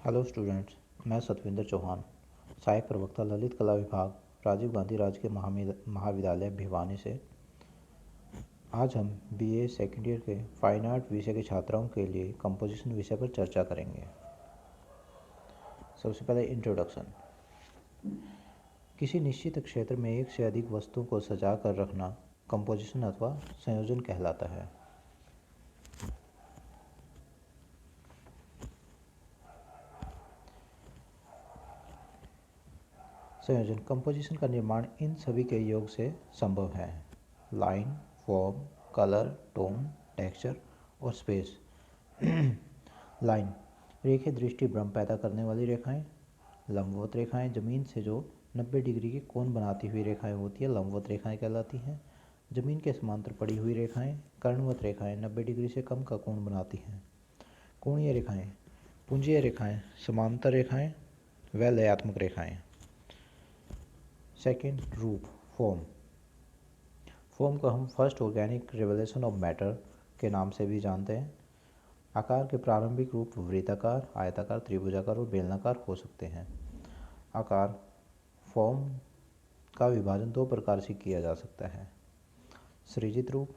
Hello students, मैं सतविंदर चौहान, सहायक प्रवक्ता ललित कला विभाग, राजीव गांधी राजकीय महाविद्यालय भिवानी से। आज हम बीए सेकेंड ईयर के फाइन आर्ट विषय के छात्राओं के लिए कंपोजिशन विषय पर चर्चा करेंगे। सबसे पहले इंट्रोडक्शन। किसी निश्चित क्षेत्र में एक से अधिक वस्तुओं को सजा कर रखना कंपोजिशन अथवा संयोजन कहलाता है। संयोजन कंपोजिशन का निर्माण इन सभी के योग से संभव है। Line, form, colour, tone, texture और स्पेस। लाइन रेखीय दृष्टि भ्रम पैदा करने वाली रेखाएं। लंबवत रेखाएं जमीन से जो 90 डिग्री के कोण बनाती हुई रेखाएं होती है लंबवत रेखाएं कहलाती हैं। जमीन के समांतर पड़ी हुई रेखाएं कर्णवत रेखाएं 90 डिग्री से कम का कोण बनाती हैं। कोणीय रेखाएं, पुंजीय रेखाएं, समांतर रेखाएं व लयात्मक रेखाएं। सेकेंड, रूप, फॉर्म। फॉर्म को हम first organic revolution of matter के नाम से भी जानते हैं। आकार के प्रारंभिक रूप वृत्ताकार, आयताकार, त्रिभुजाकार और बेलनाकार हो सकते हैं। आकार फॉर्म का विभाजन दो प्रकार से किया जा सकता है। सृजित रूप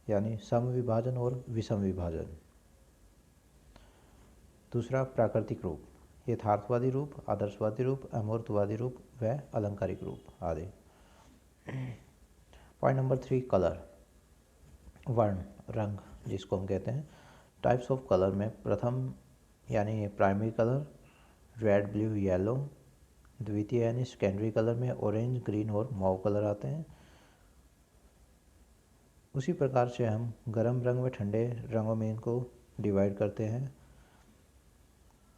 यानी सम विभाजन और विषम विभाजन। दूसरा, प्राकृतिक रूप, यथार्थवादी रूप, आदर्शवादी रूप, अमूर्तवादी रूप व अलंकारिक रूप आदि। पॉइंट नंबर 3, कलर, वर्ण, रंग जिसको हम कहते हैं। टाइप्स ऑफ कलर में प्रथम यानी primary colour red, blue, yellow. द्वितीय यानी सेकेंडरी कलर में ऑरेंज, ग्रीन और मॉव कलर आते हैं। उसी प्रकार से हम गर्म रंग व ठंडे रंगों में इनको डिवाइड करते हैं।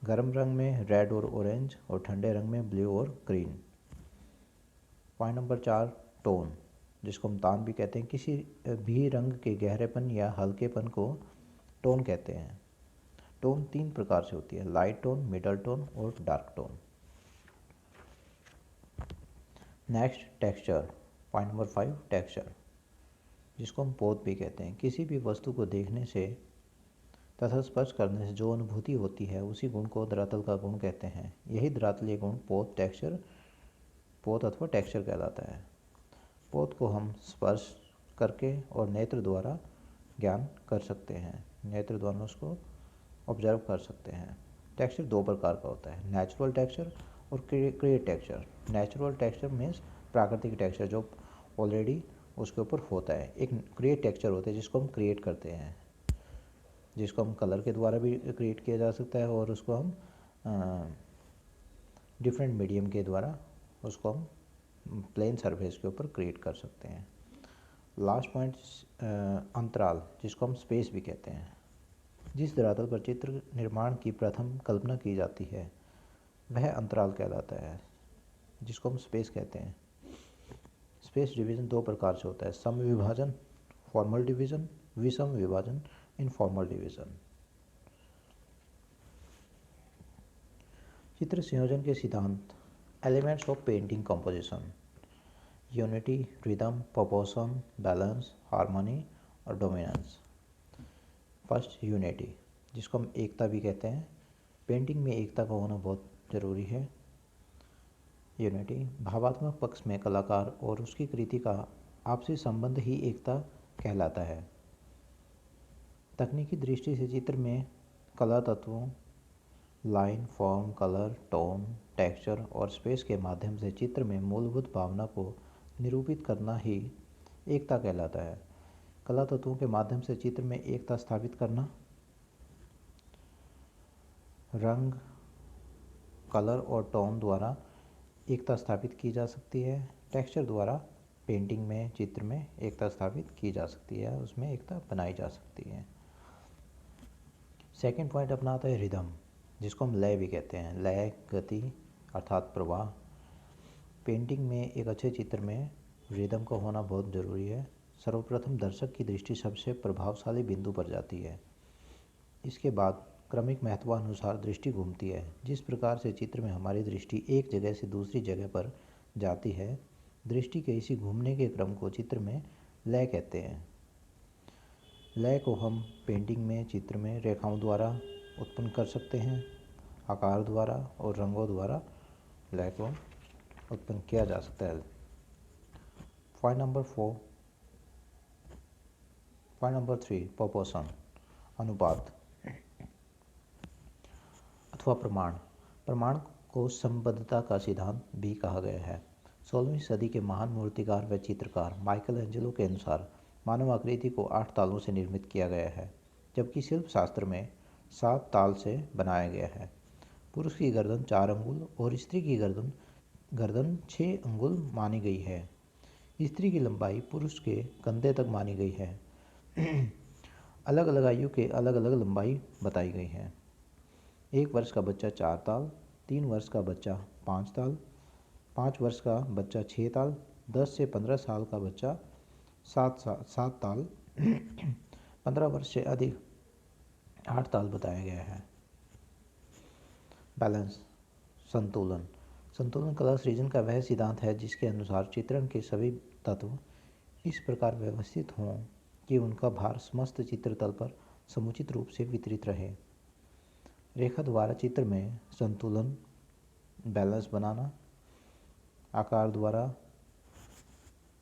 गर्म रंग में रेड और ऑरेंज और ठंडे रंग में ब्लू और ग्रीन। पॉइंट नंबर 4, टोन जिसको हम तान भी कहते हैं। किसी भी रंग के गहरेपन या हल्केपन को टोन कहते हैं। टोन 3 प्रकार से होती है, लाइट टोन, मिडल टोन और dark tone. Next, texture. Point number 5, texture जिसको हम पोत भी कहते हैं। किसी भी वस्तु को देखने से तथा स्पर्श करने से जो अनुभूति होती है उसी गुण को धरातल का गुण कहते हैं। यही धरातलीय गुण पोत अथवा टेक्सचर कहलाता है। पोत को हम स्पर्श करके और नेत्र द्वारा ज्ञान कर सकते हैं, नेत्र द्वारा उसको ऑब्जर्व कर सकते हैं। टेक्सचर दो प्रकार का होता है, नेचुरल टेक्सचर और create texture. Natural texture means प्राकृतिक टेक्सचर जो ऑलरेडी उसके ऊपर होता है। एक क्रिएट टेक्सचर होता है जिसको हम क्रिएट करते हैं, जिसको हम कलर के द्वारा भी क्रिएट किया जा सकता है और उसको हम डिफरेंट मीडियम के द्वारा उसको हम प्लेन सरफेस के ऊपर क्रिएट कर सकते हैं। लास्ट पॉइंट, अंतराल जिसको हम स्पेस भी कहते हैं। जिस धरातल पर चित्र निर्माण की प्रथम कल्पना की जाती है वह अंतराल कहलाता है, जिसको हम स्पेस कहते हैं। स्पेस डिवीज़न दो प्रकार से होता है, सम विभाजन फॉर्मल डिवीज़न, विषम विभाजन इनफॉर्मल डिवीज़न। चित्र संयोजन के सिद्धांत। Elements of painting composition, unity, rhythm, proportion, balance, harmony और डोमिनेंस। फर्स्ट, यूनिटी जिसको हम एकता भी कहते हैं। पेंटिंग में एकता का होना बहुत ज़रूरी है। यूनिटी भावात्मक पक्ष में कलाकार और उसकी कृति का आपसी संबंध ही एकता कहलाता है। तकनीकी दृष्टि से चित्र में कला तत्वों line, form, colour, tone, texture और स्पेस के माध्यम से चित्र में मूलभूत भावना को निरूपित करना ही एकता कहलाता है। कला तत्वों के माध्यम से चित्र में एकता स्थापित करना। रंग, कलर और टोन द्वारा एकता स्थापित की जा सकती है। टेक्सचर द्वारा पेंटिंग में, चित्र में एकता स्थापित की जा सकती है, उसमें एकता बनाई जा सकती है। सेकंड पॉइंट अपना आता है रिदम जिसको हम लय भी कहते हैं। लय, गति अर्थात प्रवाह। पेंटिंग में एक अच्छे चित्र में रिदम का होना बहुत ज़रूरी है। सर्वप्रथम दर्शक की दृष्टि सबसे प्रभावशाली बिंदु पर जाती है। इसके बाद क्रमिक महत्वानुसार दृष्टि घूमती है। जिस प्रकार से चित्र में हमारी दृष्टि एक जगह से दूसरी जगह पर जाती है, दृष्टि के इसी घूमने के क्रम को चित्र में लय कहते हैं। लय को हम पेंटिंग में, चित्र में रेखाओं द्वारा उत्पन्न कर सकते हैं। आकार द्वारा और रंगों द्वारा लय को उत्पन्न किया जा सकता है। पॉइंट नंबर 3 प्रोपोर्शन अनुपात अथवा प्रमाण। प्रमाण को संबद्धता का सिद्धांत भी कहा गया है। 16वीं सदी के महान मूर्तिकार व चित्रकार माइकल एंजेलो के अनुसार मानव आकृति को 8 तालों से निर्मित किया गया है, जबकि शिल्प शास्त्र में 7 ताल से बनाया गया है। पुरुष की गर्दन 4 अंगुल और स्त्री की गर्दन 6 अंगुल मानी गई है। स्त्री की लंबाई पुरुष के कंधे तक मानी गई है। अलग अलग आयु के अलग अलग लंबाई बताई गई है। 1 वर्ष का बच्चा 4 ताल, 3 वर्ष का बच्चा 5 ताल, 5 वर्ष का बच्चा 6 ताल, 10 से 15 साल का बच्चा 7 ताल, 15 वर्ष से अधिक 8 ताल बताया गया है। बैलेंस संतुलन। संतुलन कला सृजन का वह सिद्धांत है जिसके अनुसार चित्रण के सभी तत्व इस प्रकार व्यवस्थित हों कि उनका भार समस्त चित्र तल पर समुचित रूप से वितरित रहे। रेखा द्वारा चित्र में संतुलन बैलेंस बनाना, आकार द्वारा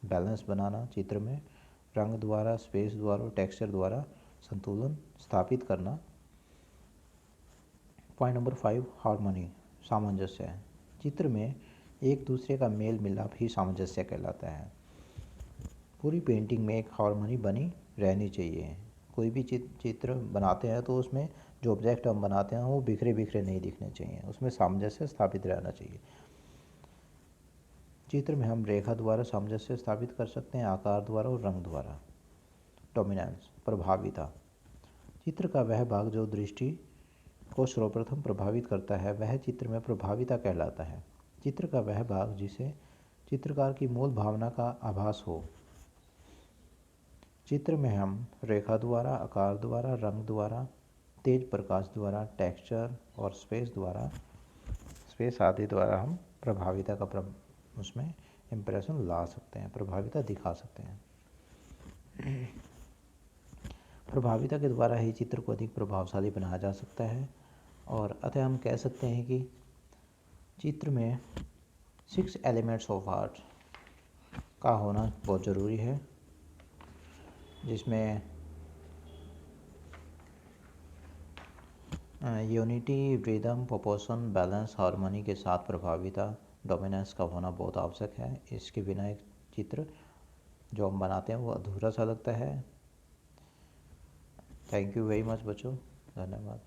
बैलेंस बनाना चित्र में, रंग द्वारा, स्पेस द्वारा और टेक्सचर द्वारा संतुलन स्थापित करना। पॉइंट नंबर 5 हार्मनी सामंजस्य। चित्र में एक दूसरे का मेल मिलाप ही सामंजस्य कहलाता है। पूरी पेंटिंग में एक हार्मनी बनी रहनी चाहिए। कोई भी चित्र बनाते हैं तो उसमें जो ऑब्जेक्ट हम बनाते हैं वो बिखरे बिखरे नहीं दिखने चाहिए, उसमें सामंजस्य स्थापित रहना चाहिए। चित्र में हम रेखा द्वारा सामंजस्य स्थापित कर सकते हैं, आकार द्वारा और रंग द्वारा। डोमिनेंस प्रभाविता। चित्र का वह भाग जो दृष्टि को सर्वप्रथम प्रभावित करता है वह चित्र में प्रभाविता कहलाता है। चित्र का वह भाग जिसे चित्रकार की मूल भावना का आभास हो। चित्र में हम रेखा द्वारा, आकार द्वारा, रंग द्वारा, तेज प्रकाश द्वारा, टेक्सचर और स्पेस आदि द्वारा हम प्रभाविता का उसमें इम्प्रेशन ला सकते हैं, प्रभाविता दिखा सकते हैं। प्रभाविता के द्वारा ही चित्र को अधिक प्रभावशाली बनाया जा सकता है और अतः हम कह सकते हैं कि चित्र में 6 एलिमेंट्स ऑफ आर्ट का होना बहुत ज़रूरी है, जिसमें unity, rhythm, proportion, balance, harmony के साथ प्रभाविता, डोमिनेंस का होना बहुत आवश्यक है। इसके बिना एक चित्र जो हम बनाते हैं वो अधूरा सा लगता है। थैंक यू वेरी मच बच्चों, धन्यवाद।